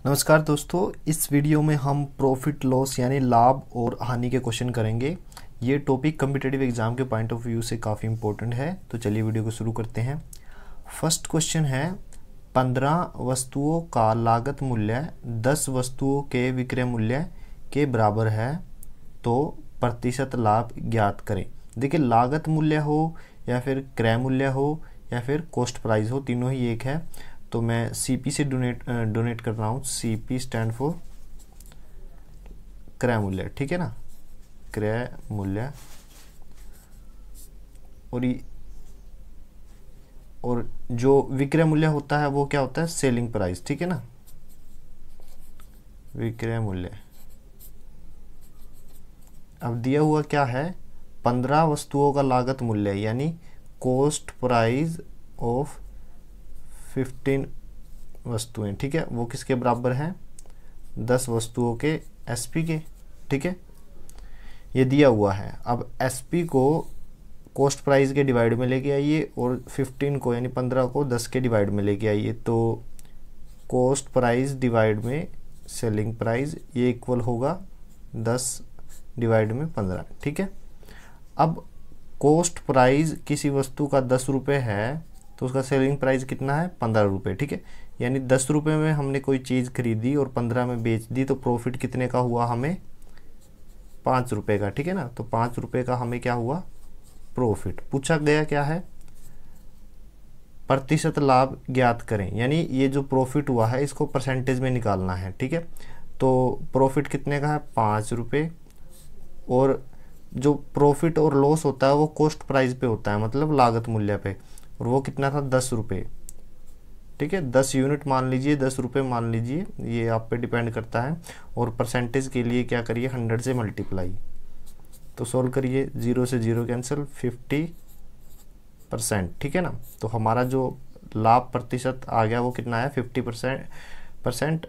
नमस्कार दोस्तों, इस वीडियो में हम प्रॉफिट लॉस यानी लाभ और हानि के क्वेश्चन करेंगे। ये टॉपिक कॉम्पिटिटिव एग्जाम के पॉइंट ऑफ व्यू से काफ़ी इंपॉर्टेंट है। तो चलिए वीडियो को शुरू करते हैं। फर्स्ट क्वेश्चन है 15 वस्तुओं का लागत मूल्य 10 वस्तुओं के विक्रय मूल्य के बराबर है तो प्रतिशत लाभ ज्ञात करें। देखिए, लागत मूल्य हो या फिर क्रय मूल्य हो या फिर कॉस्ट प्राइस हो, तीनों ही एक है। तो मैं सीपी से डोनेट कर रहा हूँ। सीपी स्टैंड फॉर क्रय मूल्य, ठीक है ना, क्रय मूल्य। और जो विक्रय मूल्य होता है वो क्या होता है? सेलिंग प्राइस, ठीक है ना, विक्रय मूल्य। अब दिया हुआ क्या है? 15 वस्तुओं का लागत मूल्य यानी कॉस्ट प्राइस ऑफ 15 वस्तुएं, ठीक है, वो किसके बराबर हैं? 10 वस्तुओं के एसपी के, ठीक है, ये दिया हुआ है। अब एसपी को कॉस्ट प्राइस के डिवाइड में लेके आइए और 15 को यानी 15 को 10 के डिवाइड में लेके आइए। तो कॉस्ट प्राइस डिवाइड में सेलिंग प्राइस, ये इक्वल होगा 10 डिवाइड में 15, ठीक है। अब कॉस्ट प्राइस किसी वस्तु का 10 रुपये है तो उसका सेलिंग प्राइस कितना है? 15 रुपये, ठीक है। यानी 10 रुपये में हमने कोई चीज़ खरीदी और 15 में बेच दी तो प्रॉफिट कितने का हुआ? हमें 5 रुपये का, ठीक है ना। तो 5 रुपये का हमें क्या हुआ? प्रॉफिट। पूछा गया क्या है? प्रतिशत लाभ ज्ञात करें, यानी ये जो प्रॉफिट हुआ है इसको परसेंटेज में निकालना है, ठीक है। तो प्रॉफिट कितने का है? 5 रुपये। और जो प्रॉफिट और लॉस होता है वो कॉस्ट प्राइस पे होता है, मतलब लागत मूल्य पे, और वो कितना था? 10 रुपये, ठीक है। 10 यूनिट मान लीजिए, 10 रुपये मान लीजिए, ये आप पे डिपेंड करता है। और परसेंटेज के लिए क्या करिए? 100 से मल्टीप्लाई। तो सोल्व करिए, 0 से 0 कैंसिल, 50%, ठीक है ना। तो हमारा जो लाभ प्रतिशत आ गया वो कितना है? 50%।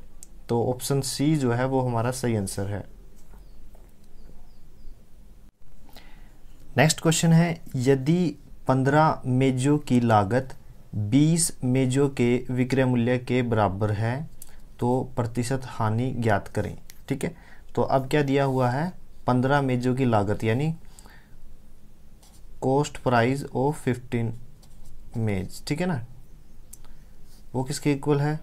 तो ऑप्शन सी जो है वो हमारा सही आंसर है। नेक्स्ट क्वेश्चन है, यदि 15 मेजों की लागत 20 मेजों के विक्रय मूल्य के बराबर है तो प्रतिशत हानि ज्ञात करें, ठीक है। तो अब क्या दिया हुआ है? 15 मेजों की लागत यानी कॉस्ट प्राइस ऑफ 15 मेज, ठीक है ना, वो किसके इक्वल है?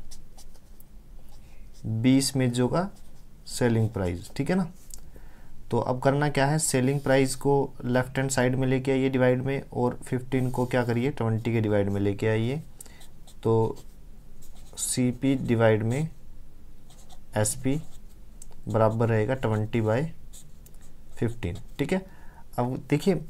20 मेजों का सेलिंग प्राइस, ठीक है ना। तो अब करना क्या है? सेलिंग प्राइस को लेफ्ट हैंड साइड में लेके आइए डिवाइड में, और 15 को क्या करिए? 20 के डिवाइड में लेके आइए। तो CP डिवाइड में SP बराबर रहेगा 20/15, ठीक है। अब देखिए,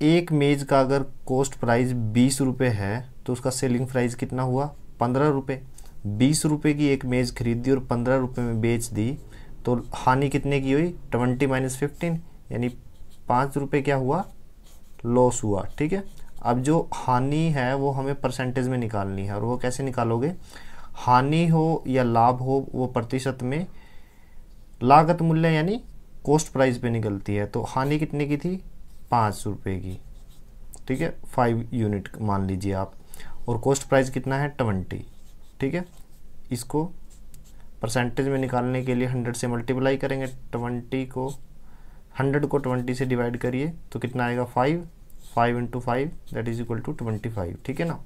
एक मेज का अगर कॉस्ट प्राइस 20 रुपये है तो उसका सेलिंग प्राइस कितना हुआ? 15 रुपये। 20 रुपये की एक मेज खरीदी और 15 रुपये में बेच दी तो हानि कितने की हुई? 20 - 15, यानी 5 रुपये क्या हुआ? लॉस हुआ, ठीक है। अब जो हानि है वो हमें परसेंटेज में निकालनी है, और वो कैसे निकालोगे? हानि हो या लाभ हो वो प्रतिशत में लागत मूल्य यानी कॉस्ट प्राइस पे निकलती है। तो हानि कितने की थी? 5 रुपये की, ठीक है, 5 यूनिट मान लीजिए आप। और कॉस्ट प्राइस कितना है? 20, ठीक है। इसको परसेंटेज में निकालने के लिए 100 से मल्टीप्लाई करेंगे। 100 को 20 से डिवाइड करिए तो कितना आएगा? 5 × 5 दैट इज इक्वल टू 25, ठीक है ना।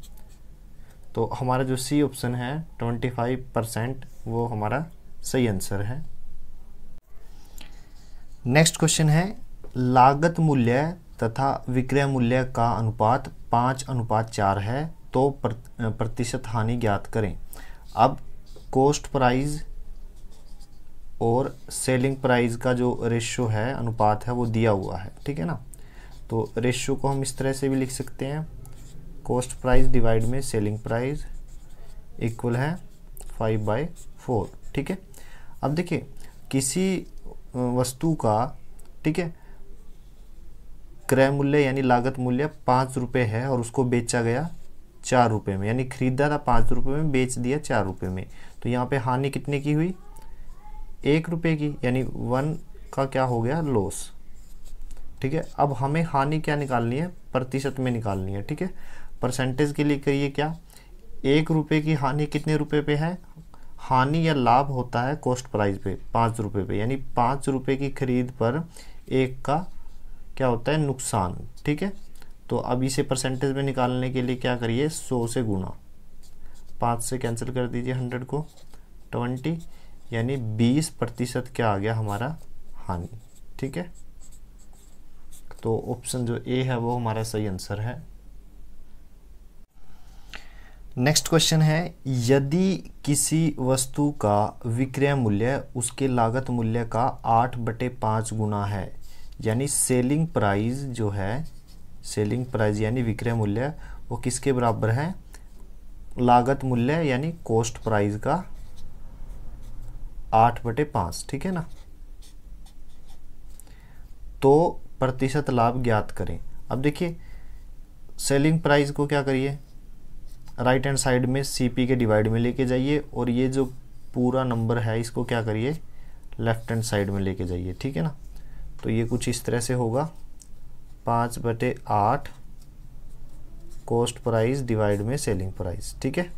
तो हमारा जो सी ऑप्शन है 25%, वो हमारा सही आंसर है। नेक्स्ट क्वेश्चन है, लागत मूल्य तथा विक्रय मूल्य का अनुपात 5:4 है तो प्रतिशत हानि ज्ञात करें। अब कॉस्ट प्राइस और सेलिंग प्राइस का जो रेशियो है, अनुपात है, वो दिया हुआ है, ठीक है ना। तो रेशियो को हम इस तरह से भी लिख सकते हैं, कॉस्ट प्राइस डिवाइड में सेलिंग प्राइस इक्वल है 5/4, ठीक है। अब देखिए, किसी वस्तु का, ठीक है, क्रय मूल्य यानी लागत मूल्य 5 रुपये है और उसको बेचा गया 4 रुपये में, यानी खरीदा था 5 रुपये में, बेच दिया 4 रुपये में। तो यहाँ पे हानि कितने की हुई? 1 रुपये की, यानी 1 का क्या हो गया? लॉस, ठीक है। अब हमें हानि क्या निकालनी है? प्रतिशत में निकालनी है, ठीक है। परसेंटेज के लिए करिए क्या? 1 रुपये की हानि कितने रुपये पे है? हानि या लाभ होता है कॉस्ट प्राइस पे 5 रुपये पे, यानी 5 रुपये की खरीद पर एक का क्या होता है नुकसान। ठीक है, तो अब इसे परसेंटेज में निकालने के लिए क्या करिए 100 से गुना, 5 से कैंसिल कर दीजिए 100 को 20, यानी 20% क्या आ गया हमारा हानि। ठीक है, तो ऑप्शन जो ए है वो हमारा सही आंसर है। नेक्स्ट क्वेश्चन है, यदि किसी वस्तु का विक्रय मूल्य उसके लागत मूल्य का 8/5 गुना है, यानी सेलिंग प्राइस जो है, सेलिंग प्राइस यानी विक्रय मूल्य वो किसके बराबर है, लागत मूल्य यानी कॉस्ट प्राइस का 8/5। ठीक है ना, तो प्रतिशत लाभ ज्ञात करें। अब देखिए सेलिंग प्राइस को क्या करिए, राइट हैंड साइड में सीपी के डिवाइड में लेके जाइए, और ये जो पूरा नंबर है इसको क्या करिए लेफ्ट हैंड साइड में लेके जाइए। ठीक है ना, तो ये कुछ इस तरह से होगा 5/8 कॉस्ट प्राइस डिवाइड में सेलिंग प्राइस। ठीक है,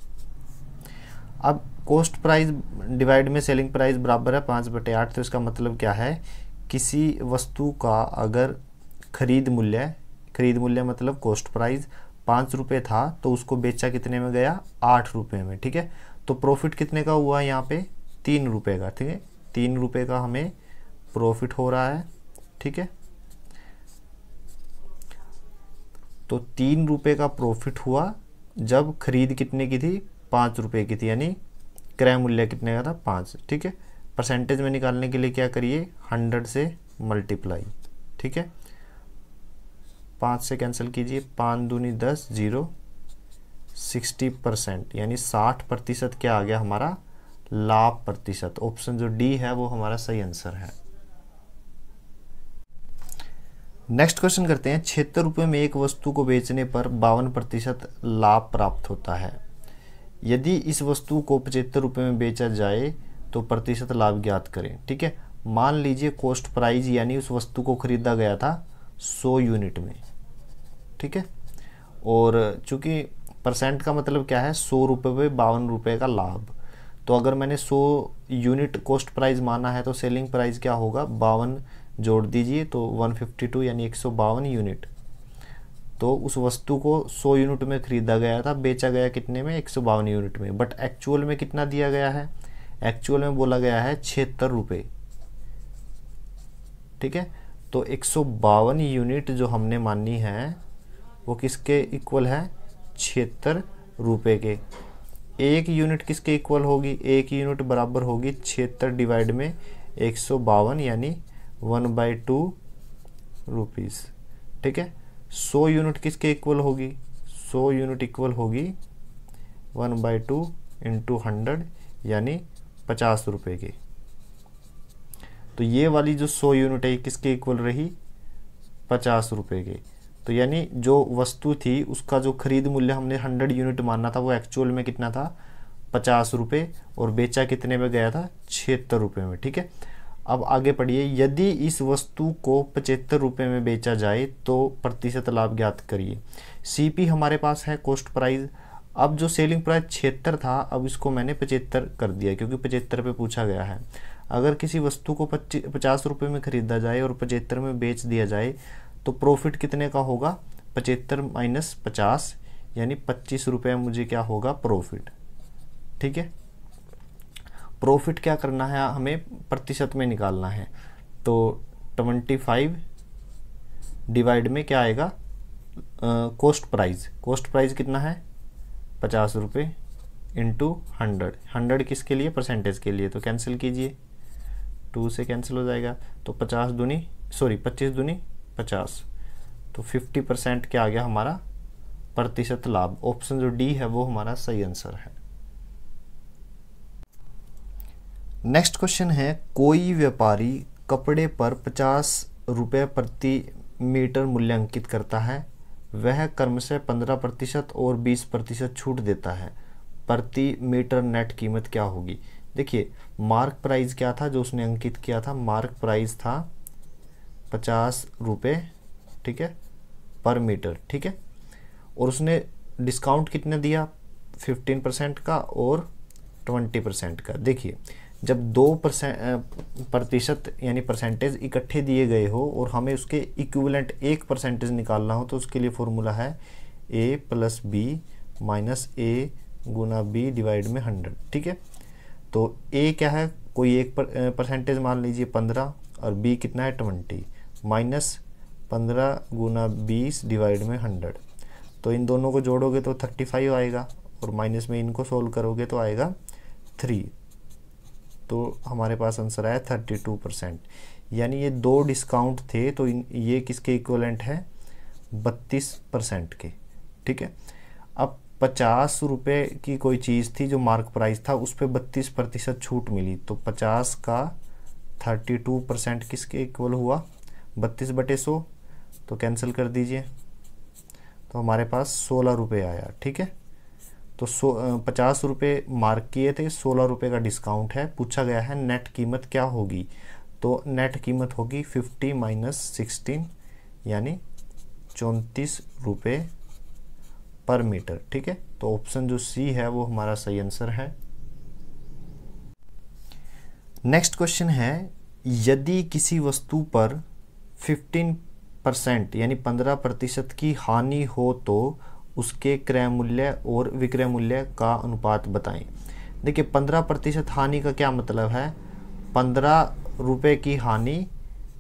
अब कॉस्ट प्राइस डिवाइड में सेलिंग प्राइस बराबर है 5/8, तो इसका मतलब क्या है, किसी वस्तु का अगर खरीद मूल्य मतलब कॉस्ट प्राइस 5 रुपये था, तो उसको बेचा कितने में गया 8 रुपये में। ठीक है, तो प्रॉफिट कितने का हुआ यहाँ पे 3 रुपये का। ठीक है, 3 रुपये का हमें प्रॉफिट हो रहा है। ठीक है, तो 3 रुपये का प्रॉफिट हुआ जब खरीद कितने की थी 5 रुपये की थी, यानी क्रय मूल्य कितने का था 5। ठीक है, परसेंटेज में निकालने के लिए क्या करिए 100 से मल्टीप्लाई। ठीक है, 5 से कैंसिल कीजिए, 5 दूनी 10, 0 60%, यानी 60% क्या आ गया हमारा लाभ प्रतिशत। ऑप्शन जो डी है वो हमारा सही आंसर है। नेक्स्ट क्वेश्चन करते हैं, 76 रुपये में एक वस्तु को बेचने पर 52% लाभ प्राप्त होता है। यदि इस वस्तु को 75 रुपये में बेचा जाए तो प्रतिशत लाभ ज्ञात करें। ठीक है, मान लीजिए कॉस्ट प्राइस यानी उस वस्तु को खरीदा गया था 100 यूनिट में। ठीक है, और चूंकि परसेंट का मतलब क्या है 100 रुपये पे 52 रुपये का लाभ, तो अगर मैंने 100 यूनिट कॉस्ट प्राइस माना है तो सेलिंग प्राइस क्या होगा 52 जोड़ दीजिए तो 152 यानी 152 यूनिट। तो उस वस्तु को 100 यूनिट में खरीदा गया था, बेचा गया कितने में 152 यूनिट में, बट एक्चुअल में कितना दिया गया है, एक्चुअल में बोला गया है 76 रुपये। ठीक है, तो 152 यूनिट जो हमने मानी है वो किसके इक्वल है 76 रुपये के। एक यूनिट किसके इक्वल होगी, एक यूनिट बराबर होगी 76 डिवाइड में 152 यानी 1/2 रुपीज़। ठीक है, 100 यूनिट किसके इक्वल होगी, 100 यूनिट इक्वल होगी 1/2 इंटू 100 यानी 50 रुपये के। तो ये वाली जो 100 यूनिट है किसके इक्वल रही 50 रुपये के। तो यानी जो वस्तु थी उसका जो खरीद मूल्य हमने 100 यूनिट माना था वो एक्चुअल में कितना था 50 रुपये, और बेचा कितने में गया था 76 रुपये में। ठीक है, अब आगे पढ़िए, यदि इस वस्तु को 75 रुपये में बेचा जाए तो प्रतिशत लाभ ज्ञात करिए। सीपी हमारे पास है कॉस्ट प्राइस, अब जो सेलिंग प्राइस 76 था अब इसको मैंने 75 कर दिया क्योंकि 75 पे पूछा गया है। अगर किसी वस्तु को 50 रुपये में खरीदा जाए और 75 में बेच दिया जाए तो प्रॉफिट कितने का होगा 75 माइनस 50 यानी 25 रुपये मुझे क्या होगा प्रॉफिट। ठीक है, प्रॉफिट क्या करना है हमें प्रतिशत में निकालना है, तो 25 डिवाइड में क्या आएगा कॉस्ट प्राइस कितना है 50 रुपये इंटू 100 किसके लिए परसेंटेज के लिए, तो कैंसिल कीजिए 2 से कैंसिल हो जाएगा, तो 25 दूनी 50, तो 50% क्या आ गया हमारा प्रतिशत लाभ। ऑप्शन जो डी है वो हमारा सही आंसर है। नेक्स्ट क्वेश्चन है, कोई व्यापारी कपड़े पर 50 रुपये प्रति मीटर मूल्यांकित करता है, वह क्रमशः 15% और 20% छूट देता है, प्रति मीटर नेट कीमत क्या होगी। देखिए मार्क प्राइस क्या था जो उसने अंकित किया था, मार्क प्राइस था 50 रुपये। ठीक है, पर मीटर। ठीक है, और उसने डिस्काउंट कितना दिया 15% का और 20% का। देखिए जब 2% यानी परसेंटेज इकट्ठे दिए गए हो और हमें उसके इक्विवेलेंट 1% निकालना हो तो उसके लिए फॉर्मूला है a plus B minus a गुना b डिवाइड में 100। ठीक है, तो a क्या है, कोई एक परसेंटेज मान लीजिए 15 और b कितना है 20 माइनस 15 गुना 20 डिवाइड में 100। तो इन दोनों को जोड़ोगे तो 35 आएगा और माइनस में इनको सोल्व करोगे तो आएगा 3। तो हमारे पास आंसर आया 32%। यानी ये दो डिस्काउंट थे तो ये किसके इक्विवेलेंट है, 32% के। ठीक है, अब 50 रुपये की कोई चीज़ थी जो मार्क प्राइस था, उस पर 32% छूट मिली, तो 50 का 32% किसके इक्वल हुआ, 32/100। तो कैंसिल कर दीजिए, तो हमारे पास 16 रुपये आया। ठीक है, तो 50 रुपये मार्क किए थे, 16 रुपये का डिस्काउंट है। पूछा गया है नेट कीमत क्या होगी, तो नेट कीमत होगी 50 माइनस 16 यानी 34 रुपये पर मीटर। ठीक है, तो ऑप्शन जो सी है वो हमारा सही आंसर है। नेक्स्ट क्वेश्चन है, यदि किसी वस्तु पर 15% यानी 15% की हानि हो तो उसके क्रय मूल्य और विक्रय मूल्य का अनुपात बताएं। देखिए 15% हानि का क्या मतलब है, 15 रुपये की हानि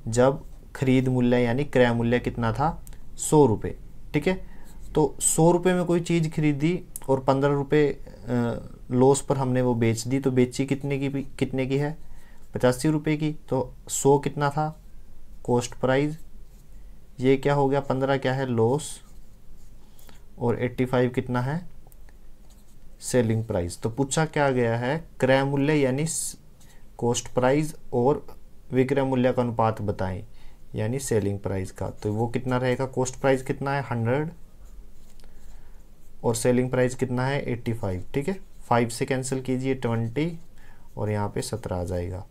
जब खरीद मूल्य यानी क्रय मूल्य कितना था, 100 रुपये। ठीक है, तो 100 रुपये में कोई चीज़ खरीदी और 15 रुपये लॉस पर हमने वो बेच दी, तो बेची कितने की है, 85 रुपये की। तो 100 कितना था कॉस्ट प्राइस, ये क्या हो गया 15 क्या है लॉस, और 85 कितना है सेलिंग प्राइस। तो पूछा क्या गया है, क्रय मूल्य यानी कॉस्ट प्राइस और विक्रय मूल्य का अनुपात बताएं यानी सेलिंग प्राइस का। तो वो कितना रहेगा, कॉस्ट प्राइस कितना है 100 और सेलिंग प्राइस कितना है 85। ठीक है, 5 से कैंसिल कीजिए 20 और यहाँ पे 17 आ जाएगा।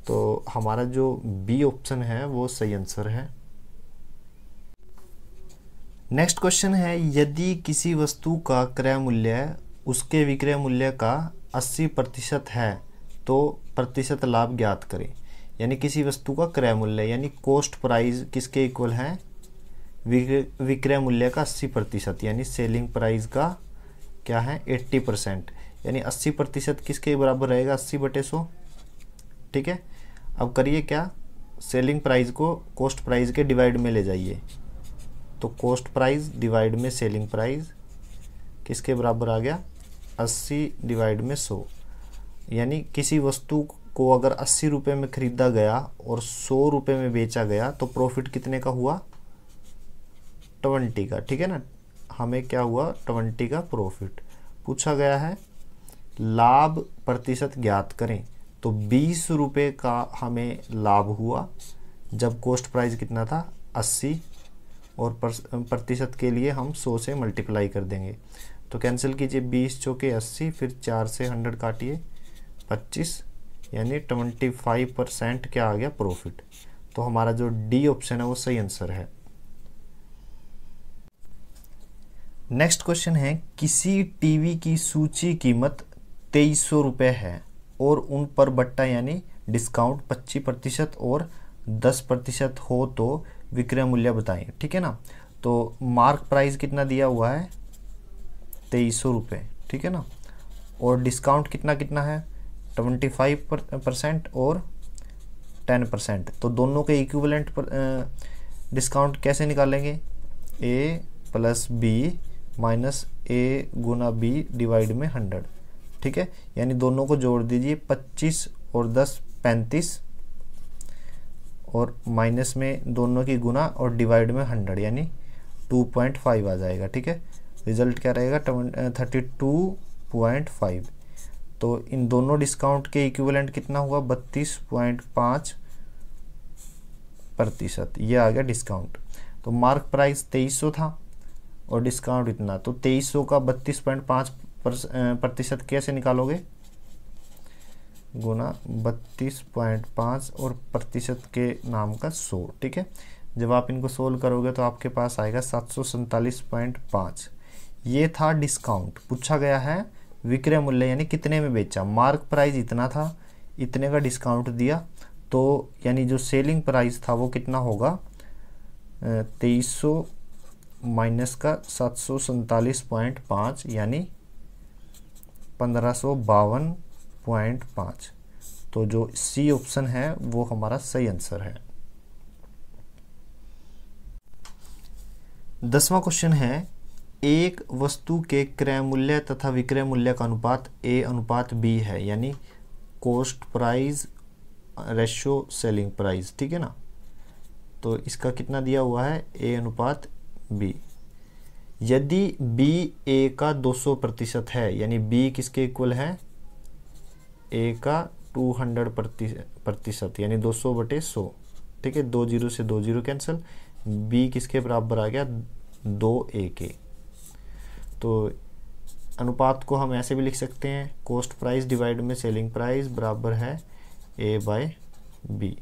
तो हमारा जो बी ऑप्शन है वो सही आंसर है। नेक्स्ट क्वेश्चन है, यदि किसी वस्तु का क्रय मूल्य उसके विक्रय मूल्य का 80% है तो प्रतिशत लाभ ज्ञात करें। यानी किसी वस्तु का क्रय मूल्य यानी कॉस्ट प्राइस किसके इक्वल है, विक्रय मूल्य का 80% यानी सेलिंग प्राइस का क्या है 80%, यानी 80% किसके बराबर रहेगा 80/100। ठीक है, अब करिए क्या, सेलिंग प्राइस को कॉस्ट प्राइस के डिवाइड में ले जाइए, तो कॉस्ट प्राइस डिवाइड में सेलिंग प्राइस किसके बराबर आ गया 80/100। यानी किसी वस्तु को अगर 80 रुपये में खरीदा गया और 100 रुपये में बेचा गया तो प्रॉफिट कितने का हुआ 20 का। ठीक है ना, हमें क्या हुआ 20 का प्रॉफिट। पूछा गया है लाभ प्रतिशत ज्ञात करें, तो 20 रुपये का हमें लाभ हुआ जब कॉस्ट प्राइस कितना था 80 और प्रतिशत के लिए हम 100 से मल्टीप्लाई कर देंगे। तो कैंसिल कीजिए 20 चौके 80, फिर 4 से 100 काटिए 25 यानी 25% क्या आ गया प्रॉफिट। तो हमारा जो डी ऑप्शन है वो सही आंसर है। नेक्स्ट क्वेश्चन है, किसी टीवी की सूची कीमत 2300 रुपये है और उन पर बट्टा यानी डिस्काउंट 25% और 10% हो तो विक्रय मूल्य बताएं। ठीक है ना, तो मार्क प्राइस कितना दिया हुआ है 2300 रुपये। ठीक है ना, और डिस्काउंट कितना कितना है 25% और 10%। तो दोनों के इक्विवेलेंट डिस्काउंट कैसे निकालेंगे, a plus B minus a गुना b डिवाइड में 100। ठीक है, यानी दोनों को जोड़ दीजिए 25 और 10 35 और माइनस में दोनों की गुना और डिवाइड में 100 यानी 2.5 आ जाएगा। ठीक है, रिजल्ट क्या रहेगा 32.5। तो इन दोनों डिस्काउंट के इक्विवेलेंट कितना हुआ 32.5%, ये आ गया डिस्काउंट। तो मार्क प्राइस 2300 था और डिस्काउंट इतना, तो 2300 का 32.5% कैसे निकालोगे, गुना 32.5 और प्रतिशत के नाम का 100। ठीक है, जब आप इनको सोल्व करोगे तो आपके पास आएगा 747.5। ये था डिस्काउंट। पूछा गया है विक्रय मूल्य यानी कितने में बेचा, मार्क प्राइस इतना था, इतने का डिस्काउंट दिया, तो यानी जो सेलिंग प्राइस था वो कितना होगा, 2300 माइनस का 747.5 यानी 1552.5। तो जो सी ऑप्शन है वो हमारा सही आंसर है। 10वां क्वेश्चन है, एक वस्तु के क्रय मूल्य तथा विक्रय मूल्य का अनुपात A अनुपात B है, यानी cost price ratio selling price, ठीक है ना। तो इसका कितना दिया हुआ है, A अनुपात B। यदि B A का 200% है, यानी B किसके इक्वल है, A का 200% यानी 200/100, ठीक है। 2 जीरो से 2 जीरो कैंसिल, B किसके बराबर आ गया, 2A के। तो अनुपात को हम ऐसे भी लिख सकते हैं, कॉस्ट प्राइस डिवाइड में सेलिंग प्राइस बराबर है A/B।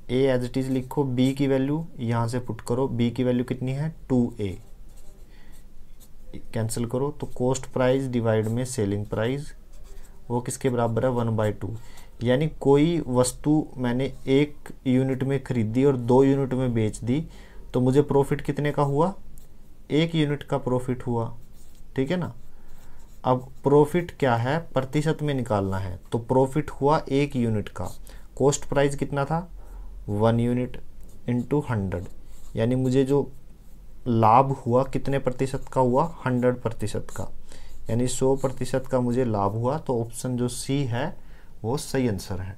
A as it is लिखो, B की वैल्यू यहाँ से पुट करो, B की वैल्यू कितनी है, 2A, कैंसिल करो, तो कॉस्ट प्राइस डिवाइड में सेलिंग प्राइस वो किसके बराबर है, 1/2। यानी कोई वस्तु मैंने 1 यूनिट में खरीदी और 2 यूनिट में बेच दी, तो मुझे प्रॉफिट कितने का हुआ, 1 यूनिट का प्रॉफिट हुआ, ठीक है ना। अब प्रॉफिट क्या है, प्रतिशत में निकालना है, तो प्रॉफिट हुआ 1 यूनिट का, कॉस्ट प्राइस कितना था, 1 यूनिट इंटू 100, यानी मुझे जो लाभ हुआ कितने प्रतिशत का हुआ, 100% का, यानी 100% का मुझे लाभ हुआ। तो ऑप्शन जो सी है वो सही आंसर है।